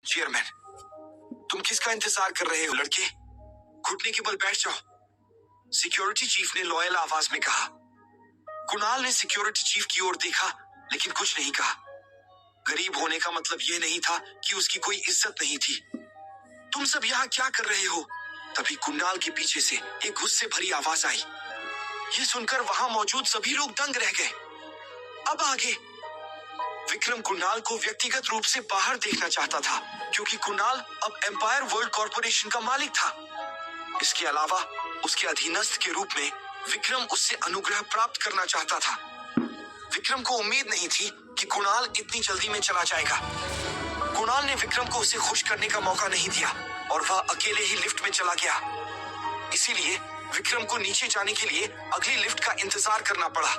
Chairman, तुम किसका इंतजार कर रहे हो लड़के? घुटने के बल बैठ जाओ, सिक्योरिटी चीफ ने लॉयल आवाज में कहा। कुणाल ने सिक्योरिटी चीफ की ओर देखा लेकिन कुछ नहीं कहा। गरीब होने का मतलब यह नहीं था कि उसकी कोई इज्जत नहीं थी। तुम सब यहाँ क्या कर रहे हो? तभी कुणाल के पीछे से एक गुस्से भरी आवाज आई। ये सुनकर वहां मौजूद सभी लोग दंग रह गए। अब आगे। विक्रम कुणाल को व्यक्तिगत रूप से बाहर देखना चाहता था क्योंकि कुणाल अब एम्पायर वर्ल्ड कॉर्पोरेशन का मालिक था। इसके अलावा उसके अधीनस्थ के रूप में विक्रम उससे अनुग्रह प्राप्त करना चाहता था। विक्रम को उम्मीद नहीं थी कि कुणाल इतनी जल्दी में चला जाएगा। कुणाल ने विक्रम को उसे खुश करने का मौका नहीं दिया और वह अकेले ही लिफ्ट में चला गया। इसीलिए विक्रम को नीचे जाने के लिए अगली लिफ्ट का इंतजार करना पड़ा।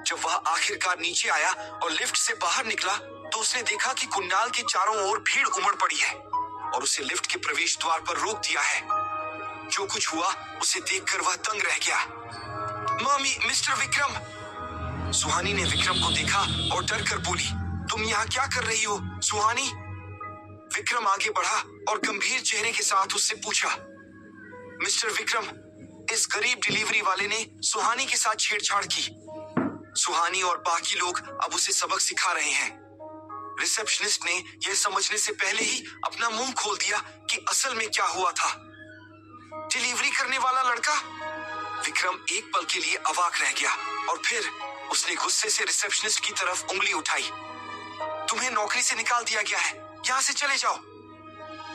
जब वह आखिरकार नीचे आया और लिफ्ट से बाहर निकला तो उसने देखा कि कुणाल के चारों ओर भीड़ उमड़ पड़ी है और उसे लिफ्ट के प्रवेश द्वार पर रोक दिया है। जो कुछ हुआ उसे देखकर वह दंग रह गया। Mummy, mister Vikram. सुहानी ने विक्रम को देखा और डर कर बोली, तुम यहाँ क्या कर रही हो सुहानी? विक्रम आगे बढ़ा और गंभीर चेहरे के साथ उससे पूछा, मिस्टर विक्रम, इस गरीब डिलीवरी वाले ने सुहानी के साथ छेड़छाड़ की। सुहानी और बाकी लोग अब उसे सबक सिखा रहे हैं। रिसेप्शनिस्ट ने यह समझने से पहले ही अपना मुंह खोल दिया कि असल में क्या हुआ था। डिलीवरी करने वाला लड़का? विक्रम एक पल के लिए अवाक रह गया और फिर उसने गुस्से से रिसेप्शनिस्ट की तरफ उंगली उठाई। तुम्हें नौकरी से निकाल दिया गया है, यहाँ से चले जाओ।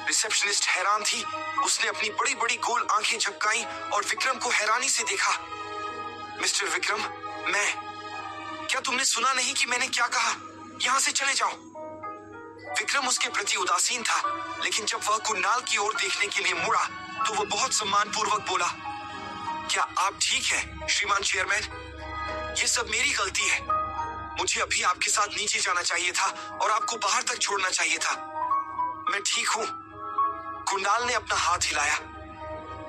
रिसेप्शनिस्ट हैरान थी। उसने अपनी बड़ी बड़ी गोल आंखें झपकाई और विक्रम को हैरानी से देखा। मिस्टर विक्रम, क्या तुमने सुना नहीं कि मैंने क्या कहा? यहाँ से चले जाओ। विक्रम उसके प्रति उदासीन था, लेकिन जब वह कुणाल की ओर देखने के लिए मुड़ा तो वह बहुत सम्मानपूर्वक बोला, क्या आप ठीक हैं श्रीमान चेयरमैन? ये सब मेरी गलती है। मुझे अभी आपके साथ नीचे जाना चाहिए था और आपको बाहर तक छोड़ना चाहिए था। मैं ठीक हूँ। कुणाल ने अपना हाथ हिलाया।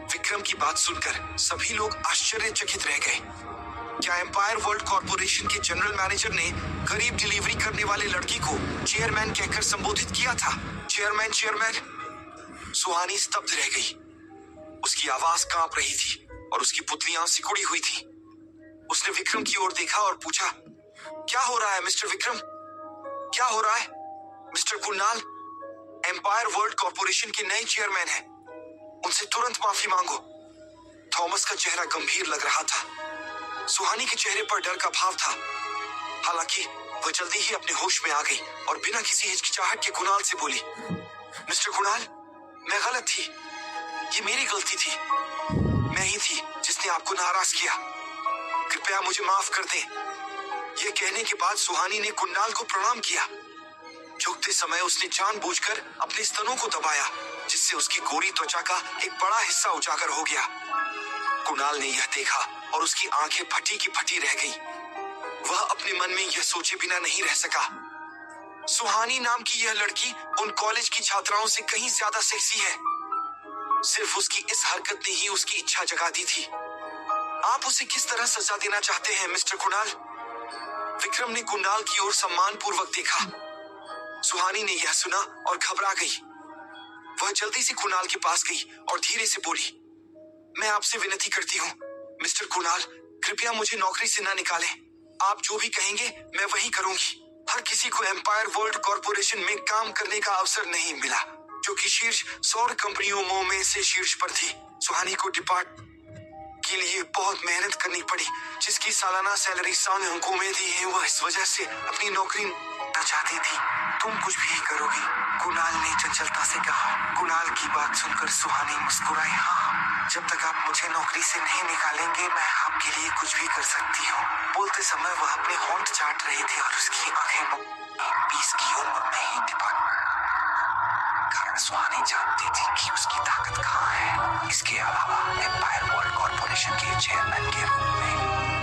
विक्रम की बात सुनकर सभी लोग आश्चर्यचकित रह गए। क्या एम्पायर वर्ल्ड कॉर्पोरेशन के जनरल मैनेजर ने गरीब डिलीवरी करने वाले लड़की को चेयरमैन कहकर संबोधित किया था? Chairman, chairman. सुहानी स्तब्ध रह गई। उसकी आवाज कांप रही थी और उसकी पुतलियां सिकुड़ी हुई थी। उसने विक्रम की ओर देखा और पूछा, क्या हो रहा है मिस्टर विक्रम? क्या हो रहा है? Mister Kunal empire world corporation के नए चेयरमैन हैं। उनसे तुरंत माफी मांगो। थॉमस का चेहरा गंभीर लग रहा था। सुहानी के चेहरे पर डर का भाव था। हालांकि वह जल्दी ही अपने होश में आ गई और बिना किसी हिचकिचाहट के कुणाल से बोली, मिस्टर कुणाल, मैं गलत थी। ये मेरी गलती थी। मैं ही थी जिसने आपको नाराज किया। कृपया मुझे माफ कर दें। यह कहने के बाद सुहानी ने कुणाल को प्रणाम किया। झुकते समय उसने जानबूझकर अपने स्तनों को दबाया, जिससे उसकी गोरी त्वचा का एक बड़ा हिस्सा उजागर हो गया। कुणाल ने यह देखा और उसकी आंखें फटी की फटी रह गईं। वह अपने मन में यह सोचे बिना नहीं रह सका, सुहानी नाम की यह लड़की उन कॉलेज की छात्राओं से कहीं ज्यादा सेक्सी है। सिर्फ उसकी इस हरकत ने ही उसकी इच्छा जगा दी थी। आप उसे किस तरह सजा देना चाहते हैं मिस्टर कुणाल? विक्रम ने कुणाल की ओर सम्मानपूर्वक देखा। सुहानी ने यह सुना और घबरा गई। वह जल्दी से कुणाल के पास गई और धीरे से बोली, मैं आपसे विनती करती हूँ मिस्टर कुणाल, कृपया मुझे नौकरी से ना निकालें। आप जो भी कहेंगे मैं वही करूंगी। हर किसी को एम्पायर वर्ल्ड कॉर्पोरेशन में काम करने का अवसर नहीं मिला, जो कि शीर्ष 100 कंपनियों में से शीर्ष पर थी। सुहानी को डिपार्ट के लिए बहुत मेहनत करनी पड़ी, जिसकी सालाना सैलरी 100 अंकों में थी। वह इस वजह से अपनी नौकरी ना चाहती थी। तुम कुछ भी करोगी? कुणाल ने चंचलता से कहा। कुणाल की बात सुनकर सुहानी मुस्कुराई। हाँ, जब तक आप मुझे नौकरी से नहीं निकालेंगे मैं आपके लिए कुछ भी कर सकती हूँ। बोलते समय वह अपने होंठ चाट रही थी और उसकी आंखें 20 की उम्र में ही डिपार्ट कारण सुहानी जानती थी कि उसकी ताकत कहाँ है। इसके अलावा एम्पायर वर्ल्ड कॉर्पोरेशन के चेयरमैन के रूप में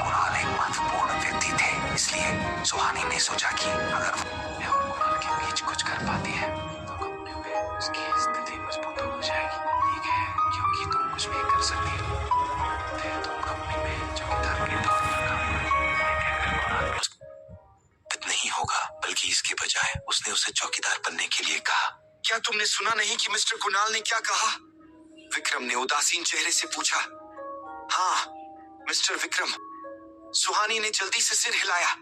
कुणाल एक महत्वपूर्ण व्यक्ति थे। इसलिए सुहानी ने सोचा कि अगर वो और कुणाल के बीच कुछ कर पाती है तो कंपनी में उसकी स्थिति मजबूत हो जाएगी। ठीक है, क्योंकि तुम कुछ भी कर सकती हो। तुम कंपनी में चौकीदार के तौर पर नहीं होगा, बल्कि इसके बजाय उसने उसे चौकीदार बनने के लिए कहा। क्या तुमने सुना नहीं कि मिस्टर कुणाल ने क्या कहा? विक्रम ने उदासीन चेहरे से पूछा। हाँ मिस्टर विक्रम। सुहानी ने जल्दी से सिर हिलाया।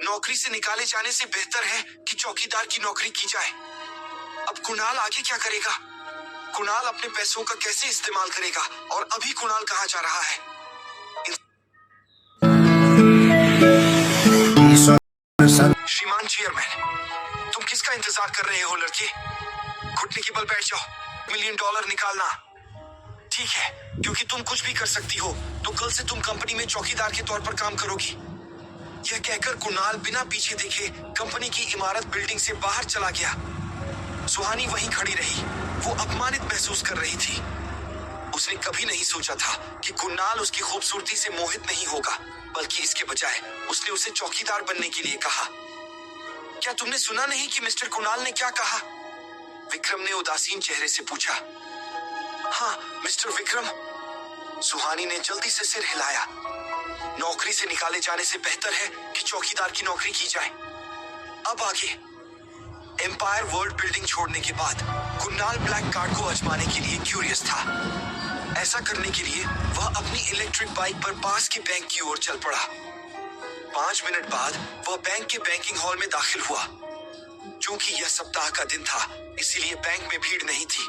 नौकरी से निकाले जाने से बेहतर है कि चौकीदार की नौकरी की जाए। अब कुणाल आगे क्या करेगा? कुणाल अपने पैसों का कैसे इस्तेमाल करेगा? और अभी कुणाल कहाँ जा रहा है? श्रीमान चेयरमैन, तुम किसका इंतजार कर रहे हो लड़के? घुटने के बल बैठ जाओ। $1 मिलियन निकालना। ठीक है, क्योंकि तुम कुछ भी कर सकती हो तो कल से तुम कंपनी में चौकीदार के तौर पर काम करोगी। यह कहकर कुणाल बिना पीछे देखे कंपनी की इमारत बिल्डिंग से बाहर चला गया। सुहानी वहीं खड़ी रही। वो अपमानित महसूस कर रही थी। उसने कभी नहीं सोचा था कि कुणाल उसकी खूबसूरती से मोहित नहीं होगा, बल्कि इसके बजाय उसने उसे चौकीदार बनने के लिए कहा। क्या तुमने सुना नहीं कि मिस्टर कुणाल ने क्या कहा? विक्रम ने उदासीन चेहरे से पूछा। हाँ मिस्टर विक्रम। सुहानी ने जल्दी से सिर हिलाया। नौकरी से निकाले जाने से बेहतर है कि चौकीदार की नौकरी की जाए। अब आगे। एम्पायर वर्ल्ड बिल्डिंग छोड़ने के बाद कुणाल ब्लैक कार्ड को आजमाने के लिए क्यूरियस था। ऐसा करने के लिए वह अपनी इलेक्ट्रिक बाइक पर पास के बैंक की ओर चल पड़ा। 5 मिनट बाद वह बैंक के बैंकिंग हॉल में दाखिल हुआ। चूंकि यह सप्ताह का दिन था, इसीलिए बैंक में भीड़ नहीं थी।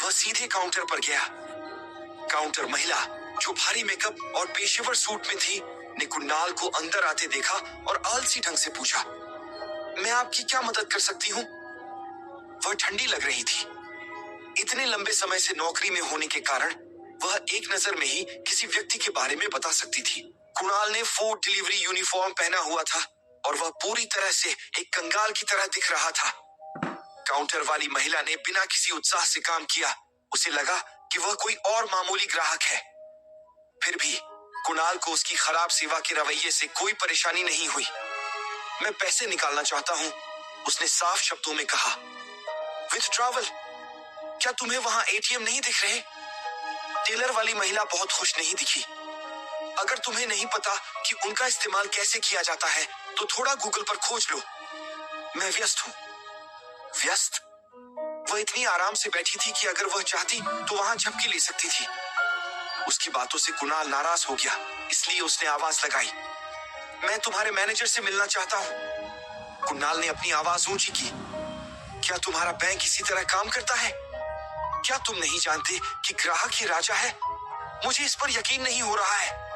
वह सीधे काउंटर पर गया। काउंटर महिला, जो भारी मेकअप और पेशेवर सूट में थी, ने कुणाल को अंदर आते देखा और आलसी ढंग से पूछा, मैं आपकी क्या मदद कर सकती हूँ? वह ठंडी लग रही थी। इतने लंबे समय से नौकरी में होने के कारण वह एक नजर में ही किसी व्यक्ति के बारे में बता सकती थी। कुणाल ने फूड डिलीवरी यूनिफॉर्म पहना हुआ था और वह पूरी तरह से एक कंगाल की तरह दिख रहा था। काउंटर वाली महिला ने बिना किसी उत्साह से काम किया। उसे लगा कि वह कोई और मामूली ग्राहक है। फिर भी कुणाल को उसकी खराब सेवा के रवैये से कोई परेशानी नहीं हुई। मैं पैसे निकालना चाहता हूँ, उसने साफ शब्दों में कहा। विथड्रॉवल? क्या तुम्हें वहां एटीएम नहीं दिख रहे? टेलर वाली महिला बहुत खुश नहीं दिखी। अगर तुम्हें नहीं पता कि उनका इस्तेमाल कैसे किया जाता है तो थोड़ा गूगल पर खोज लो। मैं व्यस्त हूँ। व्यस्त? वह इतनी आराम से बैठी थी कि अगर वह चाहती तो वहां झपकी ले सकती थी। उसकी बातों से कुणाल नाराज हो गया, इसलिए उसने आवाज लगाई, मैं तुम्हारे मैनेजर से मिलना चाहता हूँ। कुणाल ने अपनी आवाज ऊंची की। क्या तुम्हारा बैंक इसी तरह काम करता है? क्या तुम नहीं जानते कि ग्राहक ही राजा है? मुझे इस पर यकीन नहीं हो रहा है।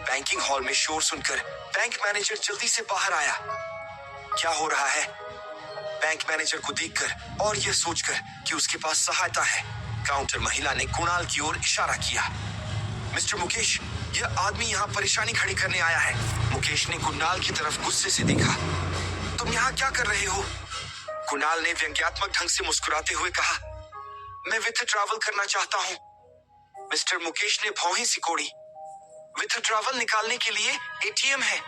बैंकिंग हॉल में शोर सुनकर बैंक मैनेजर जल्दी से बाहर आया। क्या हो रहा है? बैंक मैनेजर को देखकर और यह सोचकर कि उसके पास सहायता है, काउंटर महिला ने कुणाल की ओर इशारा किया। मिस्टर मुकेश, यह आदमी यहाँ परेशानी खड़ी करने आया है। मुकेश ने कुणाल की तरफ गुस्से से देखा। तुम यहाँ क्या कर रहे हो? कुणाल ने व्यंग्यात्मक ढंग से मुस्कुराते हुए कहा, मैं विथड्रॉवल करना चाहता हूँ। मिस्टर मुकेश ने भौहें सिकोड़ी। विथड्रॉवल निकालने के लिए एटीएम है,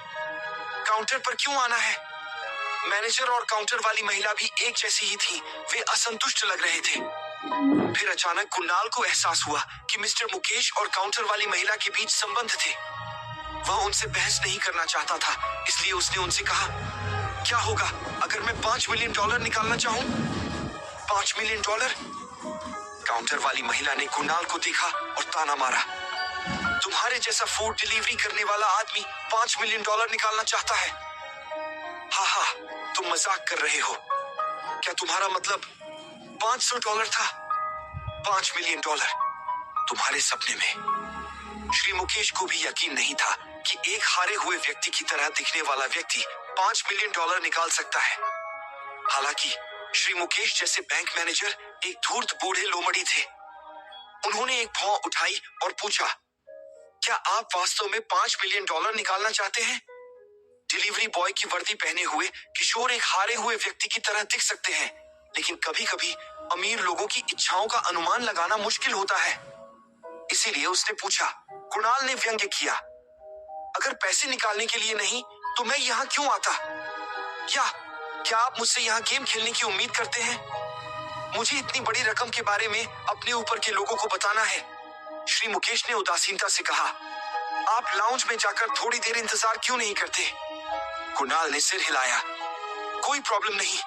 काउंटर पर क्यों आना है? मैनेजर और काउंटर वाली महिला भी एक जैसी ही थी। वे असंतुष्ट लग रहे थे। फिर अचानक कुणाल को एहसास हुआ कि मिस्टर मुकेश और काउंटर वाली महिला के बीच संबंध थे। वह उनसे बहस नहीं करना चाहता था, इसलिए उसने उनसे कहा, क्या होगा अगर मैं $5 मिलियन निकालना चाहूं? $5 मिलियन? काउंटर वाली महिला ने कुणाल को देखा और ताना मारा। तुम्हारे जैसा फूड डिलीवरी करने वाला आदमी $5 मिलियन निकालना चाहता है? हाँ हाँ, तुम मजाक कर रहे हो। क्या तुम्हारा मतलब $500 था? $5 मिलियन तुम्हारे सपने में। श्री मुकेश को भी यकीन नहीं था कि एक हारे हुए व्यक्ति की तरह दिखने वाला व्यक्ति $5 मिलियन निकाल सकता है। हालांकि श्री मुकेश जैसे बैंक मैनेजर एक धूर्त बूढ़े लोमड़ी थे। उन्होंने एक भौं उठाई और पूछा, क्या आप वास्तव में $5 मिलियन निकालना चाहते हैं? डिलीवरी बॉय की वर्दी पहने हुए किशोर एक हारे हुए व्यक्ति की तरह दिख सकते हैं, लेकिन कभी-कभी अमीर लोगों की इच्छाओं का अनुमान लगाना मुश्किल होता है। इसीलिए उसने पूछा। कुणाल ने व्यंग्य किया, अगर पैसे निकालने के लिए नहीं तो मैं यहाँ क्यों आता? क्या आप मुझसे यहाँ गेम खेलने की उम्मीद करते हैं? मुझे इतनी बड़ी रकम के बारे में अपने ऊपर के लोगों को बताना है। श्री मुकेश ने उदासीनता से कहा, आप लाउंज में जाकर थोड़ी देर इंतजार क्यों नहीं करते? कुणाल ने सिर हिलाया, कोई प्रॉब्लम नहीं।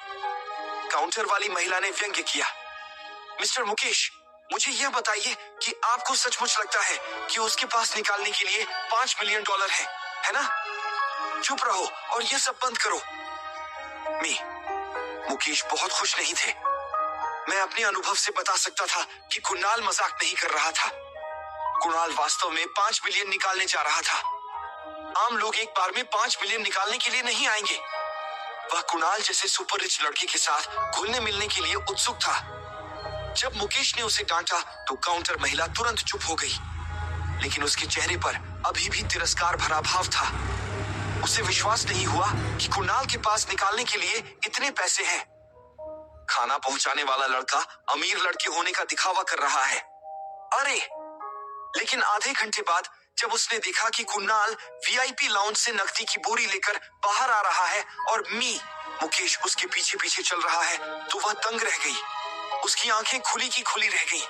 काउंटर वाली महिला ने व्यंग्य किया। मिस्टर मुकेश, मुझे यह बताइए कि आपको सचमुच लगता है कि उसके पास निकालने के लिए $5 मिलियन है ना? चुप रहो और यह सब बंद करो। मुकेश बहुत खुश नहीं थे। मैं अपने अनुभव से बता सकता था कि कुणाल मजाक नहीं कर रहा था। कुणाल वास्तव में 5 मिलियन निकालने जा रहा था। आम लोग एक बार में 5 मिलियन निकालने के लिए नहीं आएंगे। वह कुणाल जैसे सुपर रिच लड़के के साथ घुलने मिलने के लिए उत्सुक था। जब मुकेश ने उसे डांटा तो काउंटर महिला तुरंत चुप हो गई, लेकिन उसके चेहरे पर अभी भी तिरस्कार भरा भाव था। उसे विश्वास नहीं हुआ कि कुणाल के पास निकालने के लिए इतने पैसे हैं। खाना पहुंचाने वाला लड़का अमीर लड़के होने का दिखावा कर रहा है। अरे! लेकिन आधे घंटे बाद जब उसने देखा कि कुणाल वीआईपी लाउंज से नकदी की बोरी लेकर बाहर आ रहा है और मुकेश उसके पीछे पीछे चल रहा है, तो वह दंग रह गई। उसकी आंखें खुली की खुली रह गईं।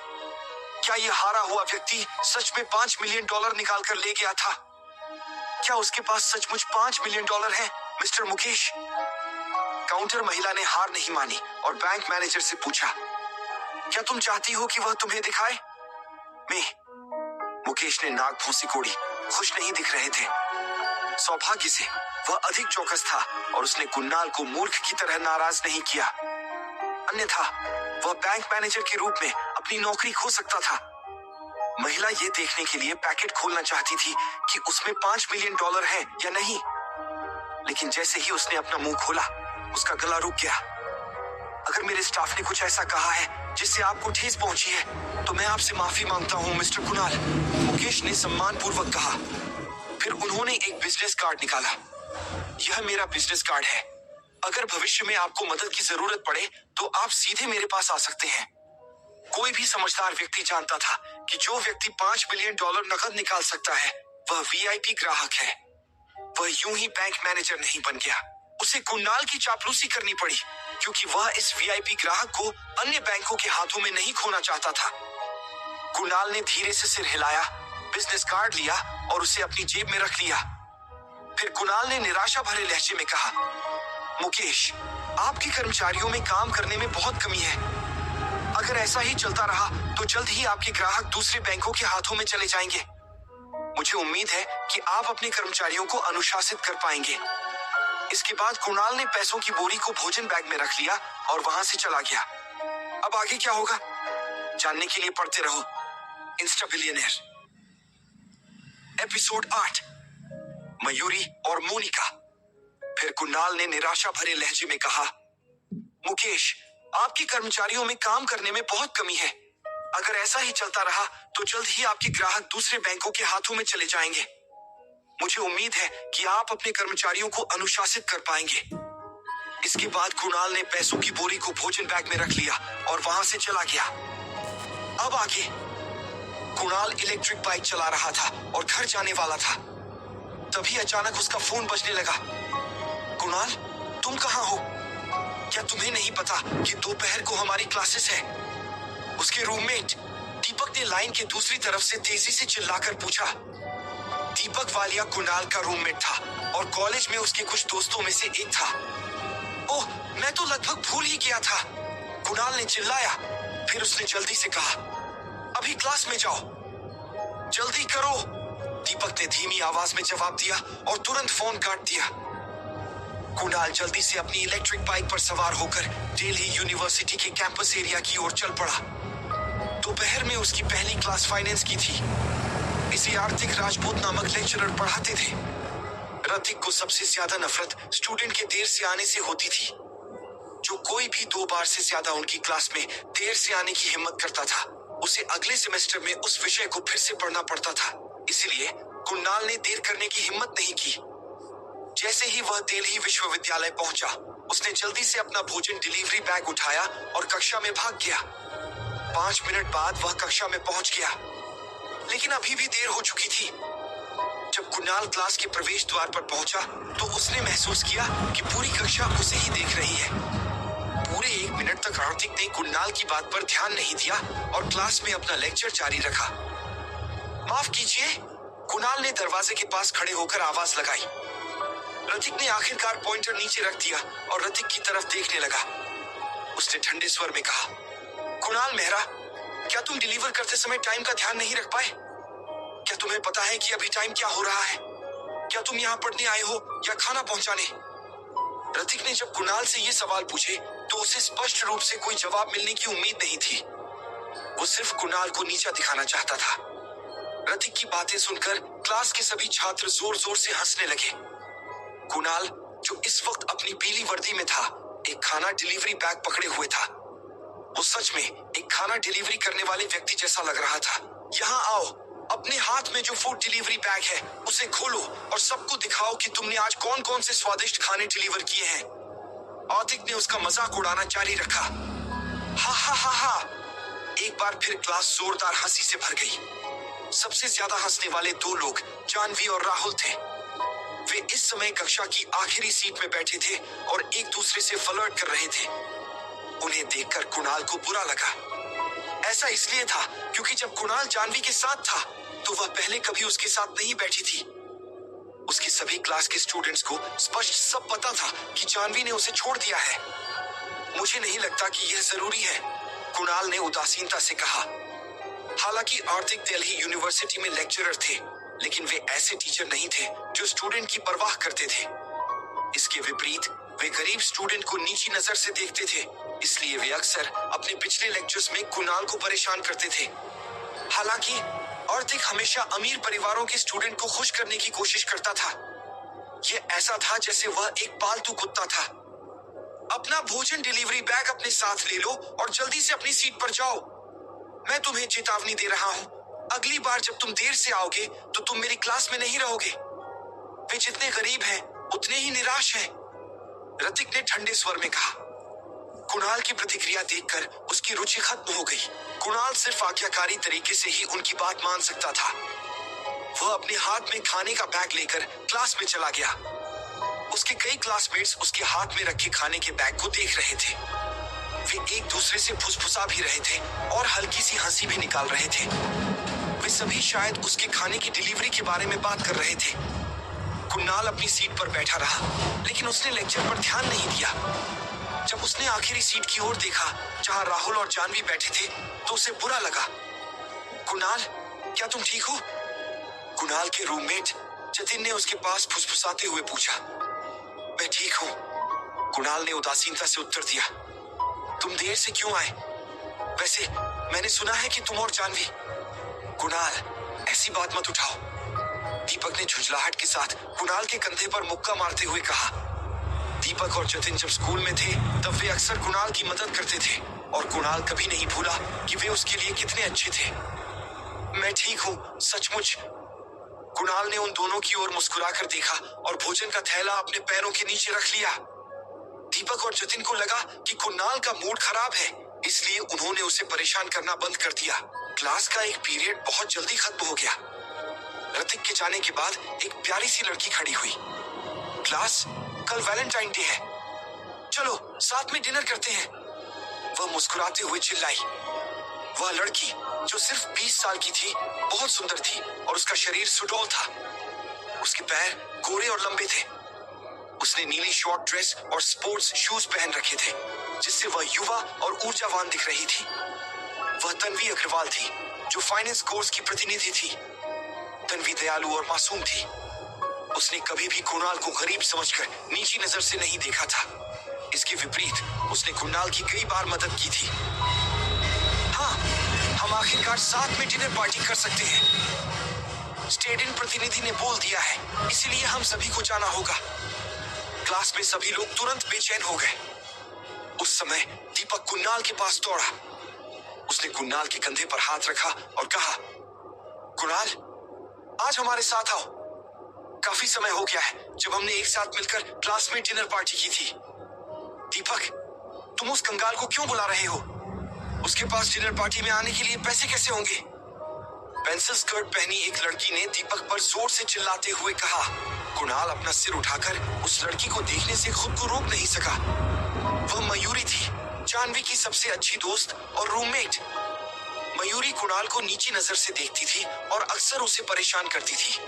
क्या यह हारा हुआ व्यक्ति सच में $5 मिलियन निकाल कर ले गया था? क्या उसके पास सचमुच $5 मिलियन है, मिस्टर मुकेश? काउंटर महिला ने हार नहीं मानी और बैंक मैनेजर से पूछा, क्या तुम चाहती हो कि वह तुम्हें दिखाए? मुकेश ने नाक भौं सिकोड़ी, खुश नहीं दिख रहे थे। सौभाग्य से वह अधिक चौकस था और उसने कुणाल को मूर्ख की तरह नाराज नहीं किया, अन्यथा वह बैंक मैनेजर के रूप में अपनी नौकरी खो सकता था। महिला ये देखने के लिए पैकेट खोलना चाहती थी कि उसमें $5 मिलियन है या नहीं, लेकिन जैसे ही उसने अपना मुंह खोला, उसका गला रुक गया। अगर मेरे स्टाफ ने कुछ ऐसा कहा है जिससे आपको ठेस पहुंची है, तो मैं आपसे माफी मांगता हूं, मिस्टर कुणाल, मुकेश ने सम्मानपूर्वक कहा। फिर उन्होंने एक बिजनेस कार्ड निकाला। यह मेरा बिजनेस कार्ड है। अगर भविष्य में आपको मदद की जरूरत पड़े तो आप सीधे मेरे पास आ सकते हैं। कोई भी समझदार व्यक्ति जानता था कि जो व्यक्ति $5 मिलियन नकद निकाल सकता है, वह वीआईपी ग्राहक है। वह यूं ही बैंक मैनेजर नहीं बन गया। उसे कुणाल की चापलूसी करनी पड़ी, क्योंकि वह इस वीआईपी ग्राहक को अन्य बैंकों के हाथों में नहीं खोना चाहता था। कुणाल ने धीरे से सिर हिलाया, बिजनेस कार्ड लिया और उसे अपनी जेब में रख लिया। फिर कुणाल ने निराशा भरे लहजे में कहा, मुकेश, आपके कर्मचारियों में काम करने में बहुत कमी है। अगर ऐसा ही चलता रहा तो जल्द ही आपके ग्राहक दूसरे बैंकों के हाथों में चले जाएंगे। मुझे उम्मीद है कि आप अपने कर्मचारियों को अनुशासित कर पाएंगे। इसके बाद कुणाल ने पैसों की बोरी को भोजन बैग में रख लिया और वहां से चला गया। अब आगे क्या होगा, जानने के लिए पढ़ते रहो इंस्टा बिलियनेयर। एपिसोड 8, मयूरी और मोनिका। फिर कुणाल ने निराशा भरे लहजे में कहा, मुकेश, आपके कर्मचारियों में काम करने में बहुत कमी है। अगर ऐसा ही चलता रहा तो जल्द ही आपके ग्राहक दूसरे बैंकों के हाथों में चले जाएंगे। मुझे उम्मीद है कि आप अपने कर्मचारियों को अनुशासित कर पाएंगे। इसके बाद कुणाल ने पैसों की बोरी को भोजन बैग में रख लिया और वहां से चला गया। अब आगे कुणाल इलेक्ट्रिक बाइक चला रहा था और घर जाने वाला था। तभी अचानक उसका फोन बजने लगा। कुणाल, तुम कहाँ हो? क्या तुम्हें नहीं पता कि दोपहर को हमारी क्लासेस है? उसके रूममेट दीपक ने लाइन के दूसरी तरफ से तेजी से चिल्लाकर पूछा। दीपक वालिया कुणाल का रूममेट था और कॉलेज में उसके कुछ दोस्तों में से एक था। ओह, मैं तो लगभग भूल ही गया था, कुणाल ने चिल्लाया। फिर उसने जल्दी से कहा, अभी क्लास में जाओ, जल्दी करो। दीपक ने धीमी आवाज में जवाब दिया और तुरंत फोन काट दिया। कुणाल जल्दी से अपनी इलेक्ट्रिक बाइक पर सवार होकर दिल्ली यूनिवर्सिटी के कैंपस एरिया की ओर चल पड़ा। दोपहर में उसकी पहली क्लास फाइनेंस की थी। इसे आर्थिक राजपूत नामक लेक्चरर पढ़ाते थे। रतिक को सबसे ज्यादा नफरत स्टूडेंट के देर से आने से होती थी। जो कोई भी 2 बार से ज्यादा उनकी क्लास में देर से आने की हिम्मत करता था, उसे अगले सेमेस्टर में उस विषय को फिर से पढ़ना पड़ता था। इसलिए कुणाल ने देर करने की हिम्मत नहीं की। जैसे ही वह दिल्ली विश्वविद्यालय पहुंचा, उसने जल्दी से अपना भोजन डिलीवरी बैग उठाया और कक्षा में भाग गया। 5 मिनट बाद वह कक्षा में पहुंच गया, लेकिन अभी भी देर हो चुकी थी। जब कुणाल क्लास के प्रवेश द्वार पर पहुंचा तो उसने महसूस किया कि पूरी कक्षा उसे ही देख रही है। पूरे 1 मिनट तक आर्थिक ने कुणाल की बात पर ध्यान नहीं दिया और क्लास में अपना लेक्चर जारी रखा। माफ कीजिए, कुणाल ने दरवाजे के पास खड़े होकर आवाज लगाई। रतिक ने आखिरकार पॉइंटर नीचे रख दिया और रतिक की तरफ देखने लगा। उसने ठंडे स्वर में कहा, कुणाल मेहरा, क्या तुम डिलीवर करते समय टाइम का ध्यान नहीं रख पाए? क्या तुम्हें पता है कि अभी टाइम क्या हो रहा है? क्या तुम यहाँ पढ़ने आए हो या खाना पहुंचाने? ऋतिक ने जब कुणाल से ये सवाल पूछे तो उसे स्पष्ट रूप से कोई जवाब मिलने की उम्मीद नहीं थी। वो सिर्फ कुणाल को नीचा दिखाना चाहता था। ऋतिक की बातें सुनकर क्लास के सभी छात्र जोर जोर से हंसने लगे। कुणाल, जो इस वक्त अपनी पीली वर्दी में था, एक खाना डिलीवरी बैग पकड़े हुए था। वो सच में एक खाना डिलीवरी करने वाले व्यक्ति जैसा लग रहा था। यहाँ आओ, अपने हाथ में जो फूड डिलीवरी बैग है उसे खोलो और सबको दिखाओ कि तुमने आज कौन कौन से स्वादिष्ट खाने डिलीवर किए हैं। आतिक ने उसका मजाक उड़ाना जारी रखा। हा हा हा हा। एक बार फिर क्लास जोरदार हंसी से भर गई। सबसे ज्यादा हंसने वाले दो लोग जानवी और राहुल थे। वे इस समय कक्षा की आखिरी सीट में बैठे थे और एक दूसरे से फ्लर्ट कर रहे थे। उन्हें देखकर कुणाल को बुरा लगा। ऐसा इसलिए था क्योंकि जब कुणाल जानवी के साथ था तो वह पहले कभी उसके साथ नहीं बैठी थी। उसके सभी क्लास के स्टूडेंट्स को स्पष्ट सब पता था कि जानवी ने उसे छोड़ दिया है। मुझे नहीं लगता कि यह जरूरी है, कुणाल ने उदासीनता से कहा। हालांकि आर्थिक दिल्ली यूनिवर्सिटी में लेक्चरर थे, लेकिन वे ऐसे टीचर नहीं थे जो स्टूडेंट की परवाह करते थे। इसके विपरीत वे गरीब स्टूडेंट को नीची नजर से देखते थे, इसलिए वे अक्सर अपने पिछले लेक्चर्स में कुणाल को परेशान करते थे। हालांकि आर्थिक हमेशा अमीर परिवारों के स्टूडेंट को खुश करने की कोशिश करता था। यह ऐसा था जैसे वह एक पालतू कुत्ता था। अपना भोजन डिलीवरी बैग अपने साथ ले लो और जल्दी से अपनी सीट पर जाओ। मैं तुम्हें चेतावनी दे रहा हूँ, अगली बार जब तुम देर से आओगे तो तुम मेरी क्लास में नहीं रहोगे। वे जितने गरीब हैं उतने ही निराश हैं, ऋतिक ने ठंडे स्वर में कहा। कुणाल की प्रतिक्रिया देखकर उसकी रुचि खत्म हो गई। कुणाल सिर्फ आज्ञाकारी तरीके से ही उनकी बात मान सकता था। वह अपने हाथ में खाने का बैग लेकर क्लास में चला गया। उसके कई क्लासमेट्स उसके हाथ में रखे खाने के बैग को देख रहे थे। वे एक दूसरे से फुसफुसा भी रहे थे और हल्की सी हंसी भी निकाल रहे थे। वे सभी शायद उसके खाने की डिलीवरी के बारे में बात कर रहे थे। कुणाल अपनी सीट पर बैठा रहा, लेकिन उसने लेक्चर पर ध्यान नहीं दिया। जब उसने आखिरी सीट की ओर देखा जहां राहुल और जानवी बैठे थे तो उसे बुरा लगा। कुणाल, क्या तुम ठीक हो? कुणाल के रूममेट जतिन ने उसके पास फुसफुसाते हुए पूछा। मैं ठीक हूँ, कुणाल ने उदासीनता से उत्तर दिया। तुम देर से क्यों आए? वैसे मैंने सुना है कि तुम और जानवी। कुणाल, ऐसी बात मत उठाओ, दीपक ने झुंझलाहट के साथ कुणाल के कंधे पर मुक्का मारते हुए कहा। दीपक और जतिन जब स्कूल में थे तब वे अक्सर कुणाल की मदद करते थे और कुणाल कभी नहीं भूला कि वे उसके लिए कितने अच्छे थे। मैं ठीक हूँ, सचमुच। कुणाल ने उन दोनों की ओर मुस्कुराकर देखा और भोजन का थैला अपने पैरों के नीचे रख लिया। दीपक और जतिन को लगा कि कुणाल का मूड खराब है, इसलिए उन्होंने उसे परेशान करना बंद कर दिया। क्लास का एक पीरियड बहुत जल्दी खत्म हो गया। ऋतिक के जाने के बाद एक प्यारी सी लड़की खड़ी हुई। क्लास, कल वैलेंटाइन डे है, चलो साथ में डिनर करते हैं, वह मुस्कुराते हुए चिल्लाई। वह लड़की जो सिर्फ 20 साल की थी बहुत सुंदर थी और उसका शरीर सुडौल था। उसके पैर गोरे और लंबे थे। उसने नीली शॉर्ट ड्रेस और स्पोर्ट्स शूज पहन रखे थे, जिससे वह युवा और ऊर्जावान दिख रही थी। वह तन्वी अग्रवाल थी, जो फाइनेंस कोर्स की प्रतिनिधि थी। तन्वी दयालु और मासूम थी। उसने कभी भी कुणाल को गरीब समझकर नीची नजर से नहीं देखा था। इसके विपरीत उसने कुणाल की कई बार मदद की थी। हाँ, हम आखिरकार साथ में डिनर पार्टी कर सकते हैं, स्टूडेंट प्रतिनिधि ने बोल दिया है, इसलिए हम सभी को जाना होगा। क्लास में सभी लोग तुरंत बेचैन हो गए। उस समय दीपक कुणाल के पास दौड़ा। उसने कुणाल के कंधे पर हाथ रखा और कहा, कुणाल, आज हमारे साथ आओ। काफी समय हो गया है जब हमने एक साथ मिलकर क्लास में डिनर पार्टी की थी। दीपक, तुम उस कंगाल को क्यों बुला रहे हो? उसके पास डिनर पार्टी में आने के लिए पैसे कैसे होंगे? पेंसिल स्कर्ट पहनी एक लड़की ने दीपक पर जोर से चिल्लाते हुए कहा। कुणाल अपना सिर उठाकर उस लड़की को देखने से खुद को रोक नहीं सका। वह मयूरी थी, जानवी की सबसे अच्छी दोस्त और रूममेट। मयूरी कुणाल को नीची नजर से देखती थी और अक्सर उसे परेशान करती थी।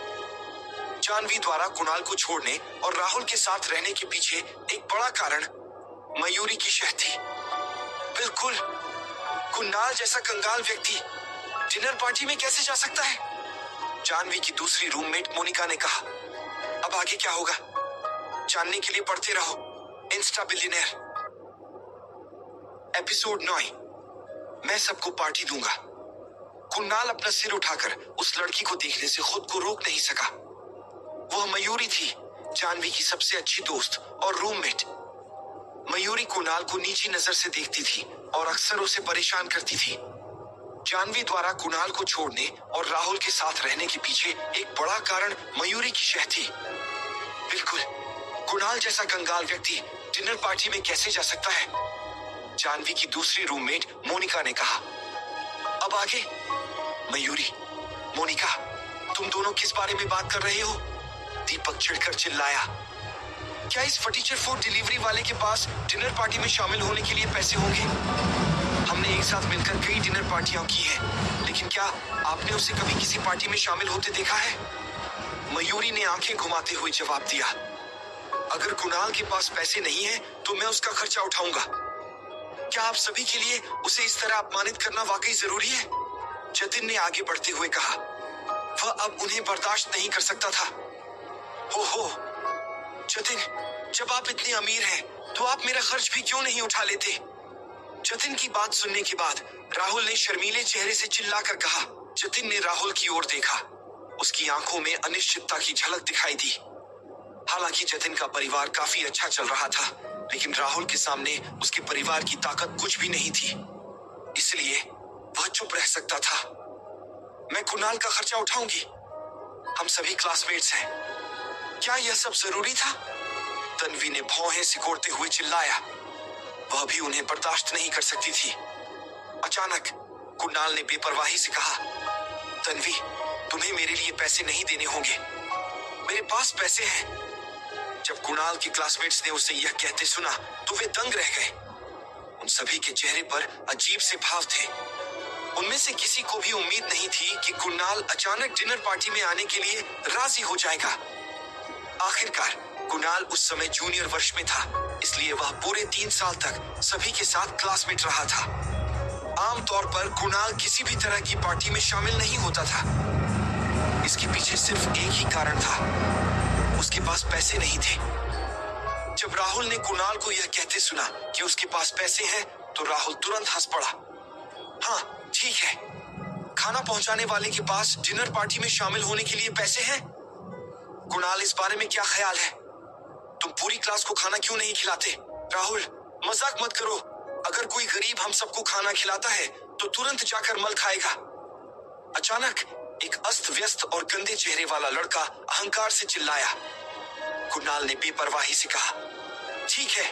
जानवी द्वारा कुणाल को छोड़ने और राहुल के साथ रहने के पीछे एक बड़ा कारण मयूरी की शह थी। बिल्कुल, कुणाल जैसा कंगाल व्यक्ति डिनर पार्टी में कैसे जा सकता है? जानवी की दूसरी रूममेट मोनिका ने कहा। अब आगे क्या होगा जानने के लिए पढ़ते रहो इंस्टा बिलियनेयर। एपिसोड 9। मैं सबको पार्टी दूंगा। कुणाल अपना सिर उठाकर उस लड़की को देखने से खुद को रोक नहीं सका। वह मयूरी थी, जानवी की सबसे अच्छी दोस्त और रूममेट। मयूरी कुणाल को नीची नजर से देखती थी और अक्सर उसे परेशान करती थी। जानवी द्वारा कुणाल को छोड़ने और राहुल के साथ रहने के पीछे एक बड़ा कारण मयूरी की शह थी। बिल्कुल, कुणाल जैसा कंगाल व्यक्ति डिनर पार्टी में कैसे जा सकता है? जानवी की दूसरी रूममेट मोनिका ने कहा। अब आगे? मयूरी, मोनिका, तुम दोनों किस बारे में बात कर रहे हो? दीपक चिढ़कर चिल्लाया। क्या इस फटीचर फूड डिलीवरी वाले के पास डिनर पार्टी में शामिल होने के लिए पैसे होंगे? हमने एक साथ मिलकर कई डिनर पार्टियां की हैं, लेकिन क्या आपने उसे कभी किसी पार्टी में शामिल होते देखा है? मयूरी ने आंखें घुमाते हुए जवाब दिया। अगर कुणाल के पास पैसे नहीं है तो मैं उसका खर्चा उठाऊंगा। क्या आप सभी के लिए उसे इस तरह अपमानित करना वाकई जरूरी है? जतिन ने आगे बढ़ते हुए कहा। वह अब उन्हें बर्दाश्त नहीं कर सकता था। ओहो जतिन, जब आप इतने अमीर हैं तो आप मेरा खर्च भी क्यों नहीं उठा लेते? जतिन की बात सुनने के बाद राहुल ने शर्मीले चेहरे से चिल्लाकर कहा। जतिन ने राहुल की ओर देखा। उसकी आंखों में अनिश्चितता की झलक दिखाई दी। हालांकि जतिन का परिवार काफी अच्छा चल रहा था, लेकिन राहुल के सामने उसके परिवार की ताकत कुछ भी नहीं थी, इसलिए वह चुप रह सकता था। मैं कुणाल का खर्चा उठाऊंगी। हम सभी क्लासमेट्स हैं। क्या यह सब जरूरी था? तन्वी ने भौहें सिकोड़ते हुए चिल्लाया। वह भी उन्हें बर्दाश्त नहीं कर सकती थी। अचानक कुणाल ने बेपरवाही से कहा, तन्वी, तुम्हें मेरे लिए पैसे नहीं देने होंगे। मेरे पास पैसे हैं। जब कुणाल के क्लासमेट्स ने उसे यह कहते सुना तो वे दंग रह गए। उन सभी के चेहरे पर अजीब से भाव थे। उनमें से किसी को भी उम्मीद नहीं थी कि कुणाल अचानक डिनर पार्टी में आने के लिए राजी हो जाएगा। आखिरकार कुणाल उस समय जूनियर वर्ष में था, इसलिए वह पूरे 3 साल तक सभी के साथ क्लासमेट रहा था। आमतौर पर कुणाल किसी भी तरह की पार्टी में शामिल नहीं होता था। इसके पीछे सिर्फ एक ही कारण था, उसके पास पैसे नहीं थे। जब राहुल ने कुणाल को यह कहते सुना कि उसके पास पैसे हैं, तो राहुल तुरंत हंस पड़ा। हाँ ठीक है, खाना पहुंचाने वाले के पास डिनर पार्टी में शामिल होने के लिए पैसे हैं। कुणाल, इस बारे में क्या ख्याल है? तुम पूरी क्लास को खाना क्यों नहीं खिलाते? राहुल, मजाक मत करो। अगर कोई गरीब हम सबको खाना खिलाता है तो तुरंत जाकर मल खाएगा। अचानक एक अस्त व्यस्त और गंदे चेहरे वाला लड़का अहंकार से चिल्लाया। कुणाल ने बेपरवाही से कहा, ठीक है,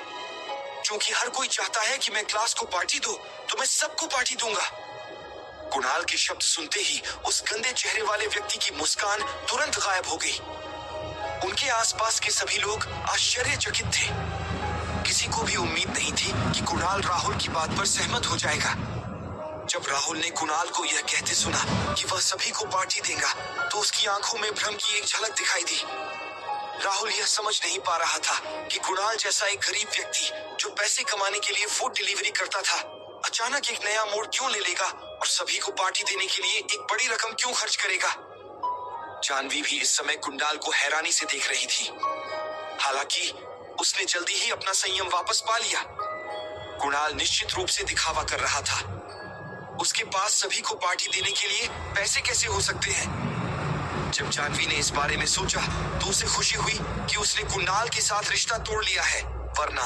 क्योंकि हर कोई चाहता है कि मैं क्लास को पार्टी दूं, तो मैं सबको पार्टी दूंगा। कुणाल के शब्द सुनते ही उस गंदे चेहरे वाले व्यक्ति की मुस्कान तुरंत गायब हो गई। उनके आसपास के सभी लोग आश्चर्यचकित थे। किसी को भी उम्मीद नहीं थी कि कुणाल राहुल की बात पर सहमत हो जाएगा। जब राहुल ने कुणाल को यह कहते सुना कि वह सभी को पार्टी देगा, तो उसकी आंखों में भ्रम की एक झलक दिखाई दी। राहुल यह समझ नहीं पा रहा था कि कुणाल जैसा एक गरीब व्यक्ति जो पैसे कमाने के लिए फूड डिलीवरी करता था, अचानक एक नया मोड़ क्यों ले लेगा और सभी को पार्टी देने के लिए एक बड़ी रकम क्यों खर्च करेगा। जानवी भी इस समय कुणाल को हैरानी से देख रही थी। हालांकि उसने जल्दी ही अपना संयम वापस पा लिया। कुणाल निश्चित रूप से दिखावा कर रहा था। उसके पास सभी को पार्टी देने के लिए पैसे कैसे हो सकते हैं? जब जानवी ने इस बारे में सोचा तो उसे खुशी हुई कि उसने कुणाल के साथ रिश्ता तोड़ लिया है, वरना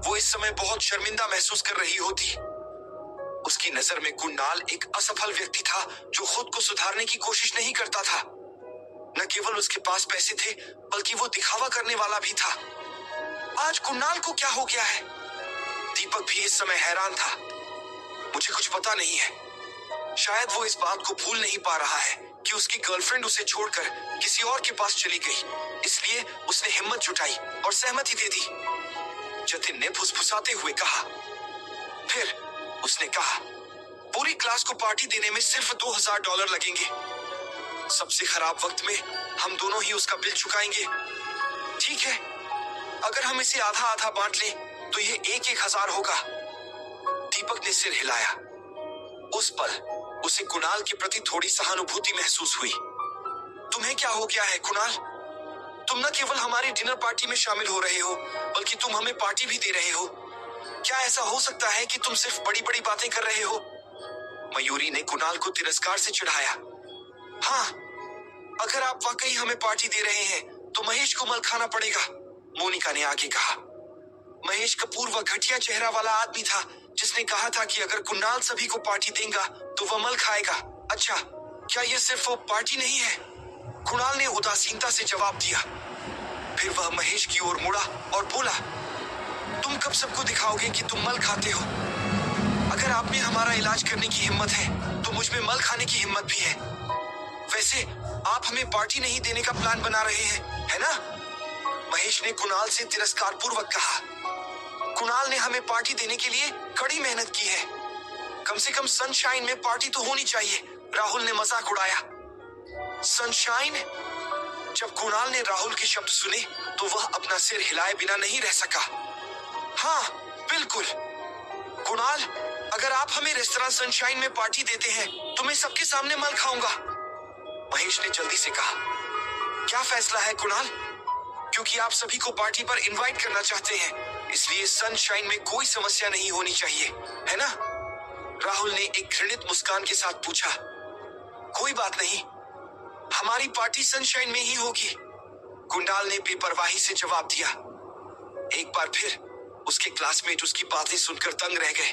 वो इस समय बहुत शर्मिंदा महसूस कर रही होती। उसकी नजर में कुणाल एक असफल व्यक्ति था जो खुद को सुधारने की कोशिश नहीं करता था। न केवल उसके पास पैसे थे, बल्कि वो दिखावा करने वाला भी था। आज कुणाल को क्या हो गया है? दीपक भी इस समय हैरान था। मुझे कुछ पता नहीं है। शायद वो इस बात को भूल नहीं पा रहा है कि उसकी गर्लफ्रेंड उसे छोड़कर किसी और के पास चली गई, इसलिए उसने हिम्मत जुटाई और सहमति दे दी। जतिन ने फुसफुसाते हुए कहा। फिर उसने कहा, पूरी क्लास को पार्टी देने में सिर्फ $2000 लगेंगे। सबसे खराब वक्त में हम दोनों ही उसका बिल चुकाएंगे। ठीक है, अगर हम इसे आधा आधा बांट लें तो ये 1-1 हजार होगा। दीपक ने सिर हिलाया। उस पल उसे कुणाल के प्रति थोड़ी सहानुभूति महसूस हुई। तुम्हें क्या हो गया है कुणाल? तुम न केवल हमारी डिनर पार्टी में शामिल हो रहे हो, बल्कि तुम हमें पार्टी भी दे रहे हो। क्या ऐसा हो सकता है कि तुम सिर्फ बड़ी बड़ी बातें कर रहे हो? मयूरी ने कुणाल को तिरस्कार से चिढ़ाया। हाँ, अगर आप वाकई हमें पार्टी दे रहे हैं तो महेश को मल खाना पड़ेगा, मोनिका ने आगे कहा। महेश कपूर वह घटिया चेहरा वाला आदमी था जिसने कहा था कि अगर कुणाल सभी को पार्टी देगा तो वह मल खाएगा। अच्छा, क्या यह सिर्फ वो पार्टी नहीं है? कुणाल ने उदासीनता से जवाब दिया। फिर वह महेश की ओर मुड़ा और बोला, तुम कब सबको दिखाओगे कि तुम मल खाते हो? अगर आप में हमारा इलाज करने की हिम्मत है तो मुझ में मल खाने की हिम्मत भी है। वैसे आप हमें पार्टी नहीं देने का प्लान बना रहे हैं, है ना? महेश ने कुणाल से तिरस्कार पूर्वक कहा। कुणाल ने हमें पार्टी देने के लिए कड़ी मेहनत की है। कम से कम सनशाइन में पार्टी तो होनी चाहिए, राहुल ने मजाक उड़ाया। सनशाइन? जब कुणाल ने राहुल के शब्द सुने तो वह अपना सिर हिलाए बिना नहीं रह सका। हाँ, बिल्कुल। कुणाल, अगर आप हमें रेस्तरां सनशाइन में पार्टी देते हैं तो मैं सबके सामने मल खाऊंगा, महेश ने जल्दी से कहा। क्या फैसला है कुणाल? क्योंकि आप सभी को पार्टी पर इनवाइट करना चाहते हैं, इसलिए सनशाइन में कोई समस्या नहीं होनी चाहिए, है ना? राहुल ने एक घृणित मुस्कान के साथ पूछा। कोई बात नहीं, हमारी पार्टी सनशाइन में ही होगी, कुणाल ने बेपरवाही से जवाब दिया। एक बार फिर उसके क्लासमेट उसकी बातें सुनकर दंग रह गए।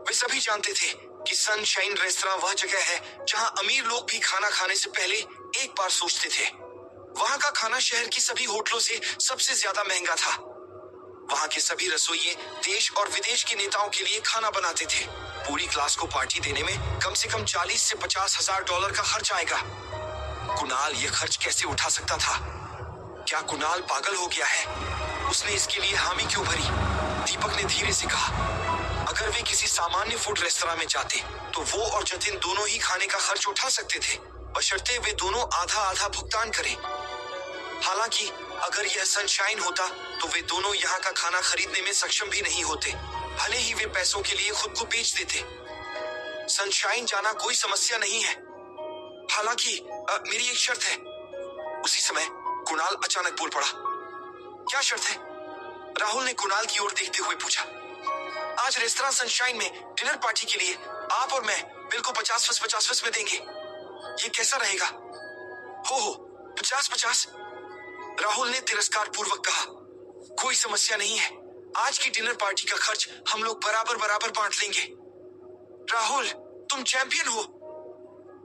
वे सभी जानते थे कि सनशाइन रेस्तरां वह जगह है जहां अमीर लोग भी खाना खाने से पहले एक बार सोचते थे। वहां का खाना शहर की सभी होटलों से सबसे ज्यादा महंगा था। वहां के सभी रसोइये देश और विदेश के नेताओं के लिए खाना बनाते थे। पूरी क्लास को पार्टी देने में कम से कम 40 से 50 हजार डॉलर का खर्च आएगा। कुणाल ये खर्च कैसे उठा सकता था? क्या कुणाल पागल हो गया है? उसने इसके लिए हामी क्यों भरी? दीपक ने धीरे से कहा। अगर वे किसी सामान्य फूड रेस्तरां में जाते तो वो और जतिन दोनों ही खाने का खर्च उठा सकते थे, बशर्ते वे दोनों आधा आधा भुगतान करें। हालांकि अगर यह सनशाइन होता तो वे दोनों यहाँ का खाना खरीदने में सक्षम भी नहीं होते, भले ही वे पैसों के लिए खुद को बेच देते। सनशाइन जाना कोई समस्या नहीं है, हालांकि मेरी एक शर्त है। उसी समय कुणाल अचानक बोल पड़ा। क्या शर्त है? राहुल ने कुणाल की ओर देखते हुए पूछा। आज रेस्तरां सनशाइन में डिनर पार्टी के लिए आप और मैं बिल को 50 में देंगे। ये कैसा रहेगा? हो 50? राहुल ने तिरस्कार पूर्वक कहा। कोई समस्या नहीं है, आज की डिनर पार्टी का खर्च हम लोग बराबर बराबर बांट लेंगे। राहुल, तुम चैंपियन हो।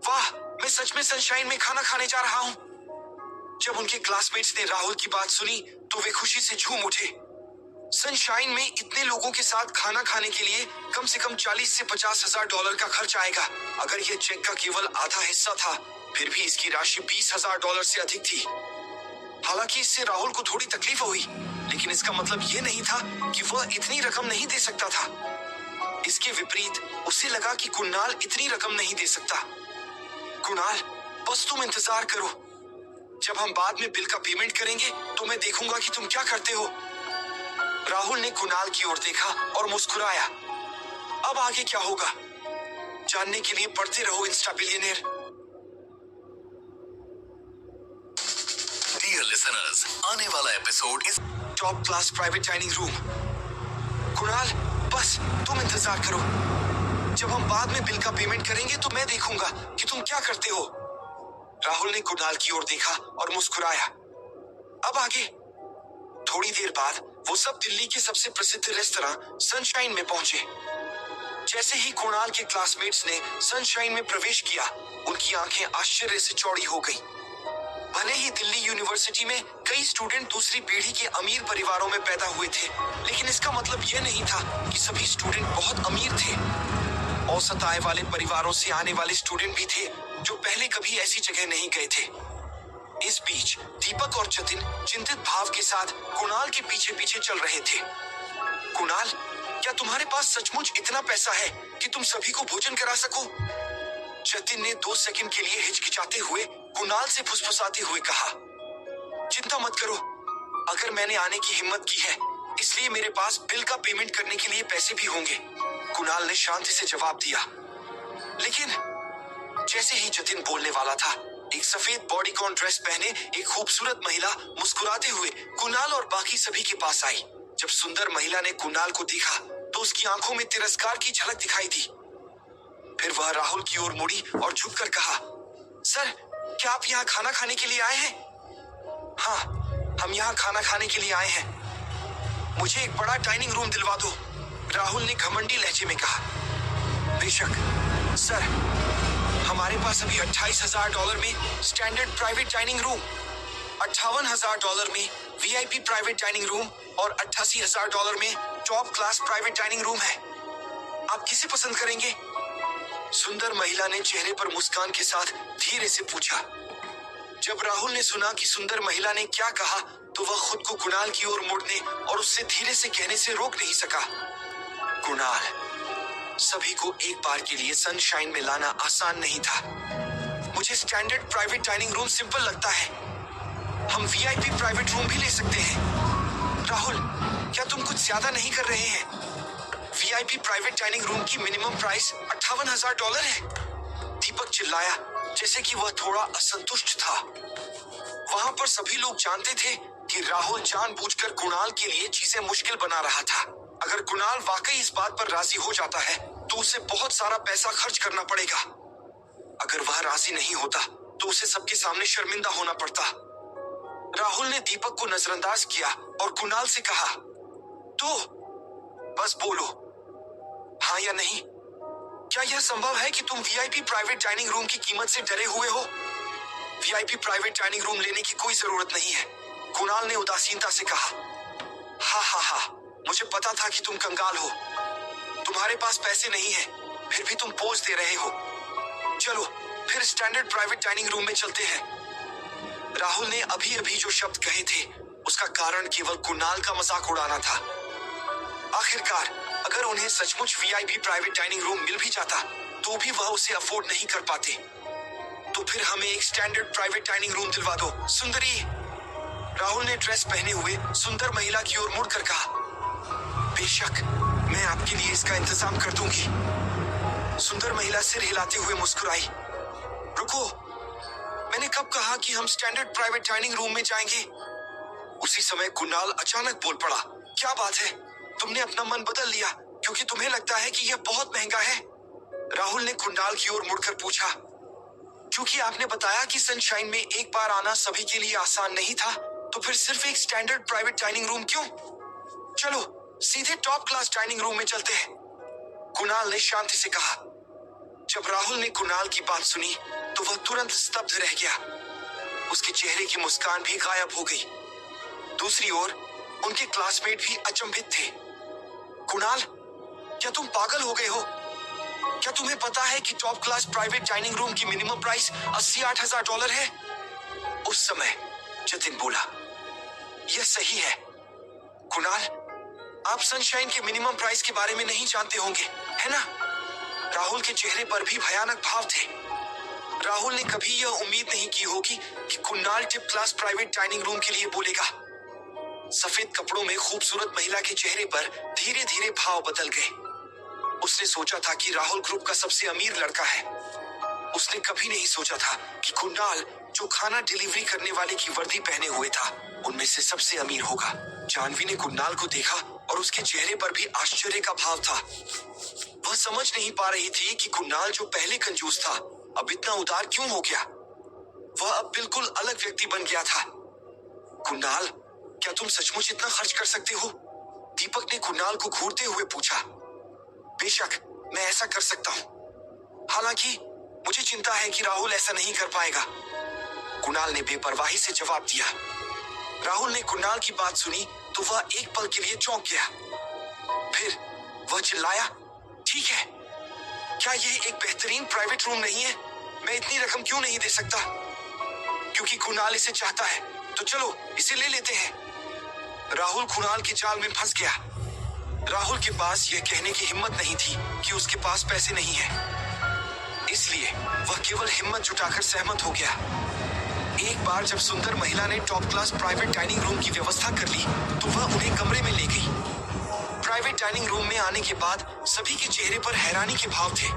वाह, मैं सच में सनशाइन में खाना खाने जा रहा हूँ। जब उनके क्लासमेट्स ने राहुल की बात सुनी तो वे खुशी से झूम उठे। सनशाइन में इतने लोगों के साथ खाना खाने के लिए कम से कम 40 से 50 हजार डॉलर का खर्च आएगा। अगर यह चेक का केवल आधा हिस्सा था, फिर भी इसकी राशि 20 हजार डॉलर से अधिक थी। हालांकि इससे राहुल को थोड़ी तकलीफ हुई, लेकिन इसका मतलब यह नहीं था कि वह इतनी रकम नहीं दे सकता था। इसके विपरीत उसे लगा कि कुणाल इतनी रकम नहीं दे सकता। कुणाल, बस तुम इंतजार करो। जब हम बाद में बिल का पेमेंट करेंगे तो मैं देखूंगा कि तुम क्या करते हो। राहुल ने कुणाल की ओर देखा और मुस्कुराया। अब आगे क्या होगा जानने के लिए पढ़ते रहो इंस्टा बिलियनेयर। डियर लिसनर्स, आने वाला एपिसोड इस top class private dining room. Kunal, बस तुम इंतजार करो। जब हम बाद में बिल का पेमेंट करेंगे तो मैं देखूंगा कि तुम क्या करते हो। राहुल ने कुणाल की ओर देखा और मुस्कुराया। अब आगे? थोड़ी देर बाद वो सब दिल्ली के सबसे प्रसिद्ध रेस्तरां सनशाइन में पहुंचे। जैसे ही कुणाल के क्लासमेट्स ने सनशाइन में प्रवेश किया, उनकी आंखें आश्चर्य से चौड़ी हो गईं। भले ही दिल्ली यूनिवर्सिटी में कई स्टूडेंट दूसरी पीढ़ी के अमीर परिवारों में पैदा हुए थे, लेकिन इसका मतलब यह नहीं था कि सभी स्टूडेंट बहुत अमीर थे। औसत आय वाले परिवारों से आने वाले स्टूडेंट भी थे जो पहले कभी ऐसी जगह नहीं गए थे। इस बीच दीपक और जतिन चिंतित भाव के साथ कुणाल के पीछे पीछे चल रहे थे। कुणाल, क्या तुम्हारे पास सचमुच इतना पैसा है कि तुम सभी को भोजन करा सको? जतिन ने 2 सेकंड के लिए हिचकिचाते हुए कुणाल से फुसफुसाते हुए कहा। चिंता मत करो, अगर मैंने आने की हिम्मत की है, इसलिए मेरे पास बिल का पेमेंट करने के लिए पैसे भी होंगे। कुणाल ने शांति से जवाब दिया। लेकिन जैसे ही जतिन बोलने वाला था, एक सफेद बॉडीकॉन ड्रेस पहने एक खूबसूरत महिला मुस्कुराते हुए कुणाल और बाकी सभी के पास आई। जब सुंदर महिला ने कुणाल को देखा तो उसकी आंखों में तिरस्कार की झलक दिखाई दी। फिर वह राहुल की ओर मुड़ी और झुककर कहा, सर, क्या आप यहाँ खाना खाने के लिए आए हैं? हाँ, हम यहाँ खाना खाने के लिए आए हैं। मुझे एक बड़ा डाइनिंग रूम दिलवा दो, राहुल ने घमंडी लहजे में कहा। बेशक सर, हमारे पास अभी $28,000 में स्टैंडर्ड प्राइवेट डाइनिंग रूम, $58,000 में VIP प्राइवेट डाइनिंग रूम और $88,000 में top class private dining room है। आप किसे पसंद करेंगे? सुंदर महिला ने चेहरे पर मुस्कान के साथ धीरे से पूछा। जब राहुल ने सुना कि सुंदर महिला ने क्या कहा तो वह खुद को कुणाल की ओर मुड़ने और उससे धीरे से कहने से रोक नहीं सका। कुणाल, सभी को एक बार के लिए सनशाइन में लाना आसान नहीं था। मुझे standard private dining room simple लगता है। हम VIP प्राइवेट रूम भी ले सकते हैं। राहुल, क्या तुम कुछ ज्यादा नहीं कर रहे हैं? VIP प्राइवेट डाइनिंग रूम की मिनिमम प्राइस $58,000 है। दीपक चिल्लाया, जैसे कि वह थोड़ा असंतुष्ट था। वहां पर सभी लोग जानते थे कि राहुल जानबूझकर कुणाल के लिए चीजें मुश्किल बना रहा था। अगर कुणाल वाकई इस बात पर राजी हो जाता है तो उसे बहुत सारा पैसा खर्च करना पड़ेगा। अगर वह राजी नहीं होता तो उसे सबके सामने शर्मिंदा होना पड़ता। राहुल ने दीपक को नजरअंदाज किया और कुणाल से कहा, तो बस बोलो, हाँ या नहीं। क्या यह संभव है कि तुम VIP प्राइवेट डाइनिंग रूम की कीमत से डरे हुए हो? VIP प्राइवेट डाइनिंग रूम लेने की कोई जरूरत नहीं है, कुणाल ने उदासीनता से कहा। हाँ, मुझे पता था कि तुम कंगाल हो। तुम्हारे पास पैसे नहीं है, फिर भी तुम पोज दे रहे हो। चलो फिर स्टैंडर्ड प्राइवेट डाइनिंग रूम में चलते हैं। राहुल ने अभी अभी जो शब्द कहे थे उसका कारण केवल कुणाल का मजाक उड़ाना था। आखिरकार अगर उन्हें सचमुच VIP प्राइवेट डाइनिंग रूम मिल भी जाता तो भी वह उसे अफोर्ड नहीं कर पाते। तो फिर हमें एक स्टैंडर्ड प्राइवेट डाइनिंग रूम दिलवा दो, सुंदरी, राहुल ने ड्रेस पहने हुए सुंदर महिला की ओर मुड़कर कहा। बेशक, मैं आपके लिए इसका इंतजाम कर दूंगी। सुंदर महिला सिर हिलाते हुए मुस्कुराई। रुको, मैंने कब कहा कि हम स्टैंडर्ड प्राइवेट डाइनिंग रूम में जाएंगे? उसी समय कुणाल अचानक बोल पड़ा, क्या बात है, तुमने अपना मन बदल लिया क्योंकि तुम्हें लगता है कि यह बहुत महंगा है? राहुल ने कुणाल की ओर मुड़कर पूछा। क्योंकि आपने बताया कि सनशाइन में एक बार आना सभी के लिए आसान नहीं था, तो फिर सिर्फ एक स्टैंडर्ड प्राइवेट डाइनिंग रूम क्यों? चलो सीधे टॉप क्लास डाइनिंग रूम में चलते हैं, कुणाल ने शांति से कहा। जब राहुल ने कुणाल की बात सुनी तो वह तुरंत स्तब्ध रह गया। उसके चेहरे की मुस्कान भी गायब हो गई। दूसरी ओर उनके क्लासमेट भी अचंभित थे। कुणाल, क्या तुम पागल हो गए हो? क्या तुम्हें पता है कि top class private dining room की मिनिमम प्राइस $88,000 है? उस समय जतिन बोला, यह सही है। कुणाल, आप सनशाइन के मिनिमम प्राइस के बारे में नहीं जानते होंगे, है ना? राहुल के चेहरे पर भी भयानक भाव थे। राहुल ने कभी यह उम्मीद नहीं की होगी कि Kunal tip class private dining room के लिए बोलेगा। सफेद कपड़ों में खूबसूरत महिला के चेहरे पर धीरे धीरे भाव बदल गए। उसने सोचा था कि राहुल ग्रुप का सबसे अमीर लड़का है। उसने कभी नहीं सोचा था कि कुणाल, जो खाना डिलीवरी करने वाले की वर्दी पहने हुए था, उनमें से सबसे अमीर होगा। जानवी ने कुणाल को देखा और उसके चेहरे पर भी आश्चर्य का भाव था। वह समझ नहीं पा रही थी कि कुणाल, जो पहले कंजूस था, अब इतना उदार क्यों हो गया। वह अब बिल्कुल अलग व्यक्ति बन गया था। कुणाल, क्या तुम सचमुच इतना खर्च कर सकते हो? दीपक ने कुणाल को घूरते हुए पूछा। बेशक, मैं ऐसा कर सकता हूँ। हालांकि मुझे चिंता है कि राहुल ऐसा नहीं कर पाएगा, कुणाल ने बेपरवाही से जवाब दिया। राहुल ने कुणाल की बात सुनी तो वह एक पल के लिए चौंक गया। फिर वह चिल्लाया, ठीक है, क्या यह एक बेहतरीन प्राइवेट रूम नहीं है? मैं इतनी रकम क्यों नहीं दे सकता? क्योंकि कुणाल इसे चाहता है, तो चलो इसे ले लेते हैं। राहुल कुणाल के जाल में फंस गया। राहुल के पास यह कहने की हिम्मत नहीं थी कि उसके पास पैसे नहीं है, इसलिए वह केवल हिम्मत जुटाकर सहमत हो गया। एक बार जब सुंदर महिला ने top class private dining room की व्यवस्था कर ली तो वह उन्हें कमरे में ले गई। प्राइवेट डाइनिंग रूम में आने के बाद सभी के चेहरे पर हैरानी के भाव थे।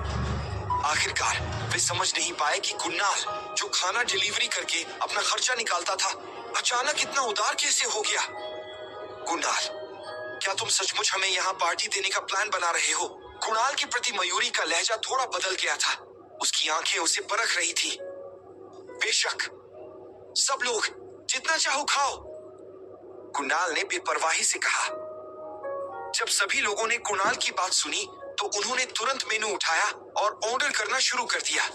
आखिरकार वे समझ नहीं पाए कि कुणाल, जो खाना डिलीवरी करके अपना खर्चा निकालता था, अचानक इतना उदार कैसे हो गया। कुणाल, क्या तुम सचमुच हमें यहाँ पार्टी देने का प्लान बना रहे हो? कुणाल के प्रति मयूरी का लहजा थोड़ा बदल गया था। उसकी आंखें उसे परख रही थी। बेशक, सब लोग जितना चाहो खाओ, कुणाल ने बेपरवाही से कहा। जब सभी लोगों ने कुणाल की बात सुनी तो उन्होंने तुरंत मेनू उठाया और ऑर्डर करना शुरू कर दिया।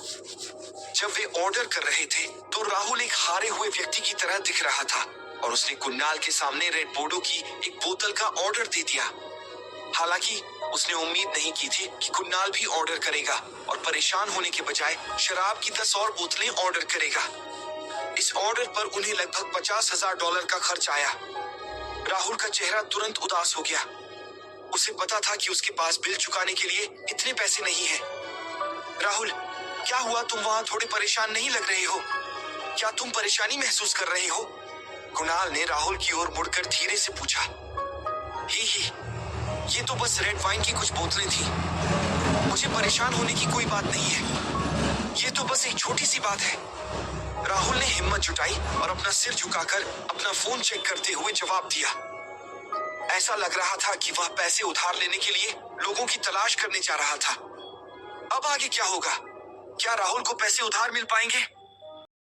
जब वे ऑर्डर कर रहे थे तो राहुल एक हारे हुए व्यक्ति की तरह दिख रहा था और उसने कुणाल के सामने रेड बोर्डो की एक बोतल का ऑर्डर दे दिया। हालांकि उसने उम्मीद नहीं की थी कि कुणाल भी ऑर्डर करेगा और परेशान होने के बजाय शराब की 10 और बोतलें ऑर्डर करेगा। इस ऑर्डर पर उन्हें लगभग $50,000 का खर्च आया। राहुल का चेहरा तुरंत उदास हो गया। उसे पता था कि उसके पास बिल चुकाने के लिए इतने पैसे नहीं हैं। राहुल, क्या हुआ? तुम वहां थोड़े परेशान नहीं लग रहे हो? क्या तुम परेशानी महसूस कर रहे हो? कुणाल ने राहुल की ओर मुड़कर धीरे से पूछा। ही, ये तो बस रेड वाइन की कुछ बोतलें थी। मुझे परेशान होने की कोई बात नहीं है। ये तो बस एक छोटी सी बात है। राहुल ने हिम्मत जुटाई और अपना सिर झुकाकर अपना फोन चेक करते हुए जवाब दिया। ऐसा लग रहा था कि वह पैसे उधार लेने के लिए लोगों की तलाश करने जा रहा था। अब आगे क्या होगा? क्या राहुल को पैसे उधार मिल पाएंगे?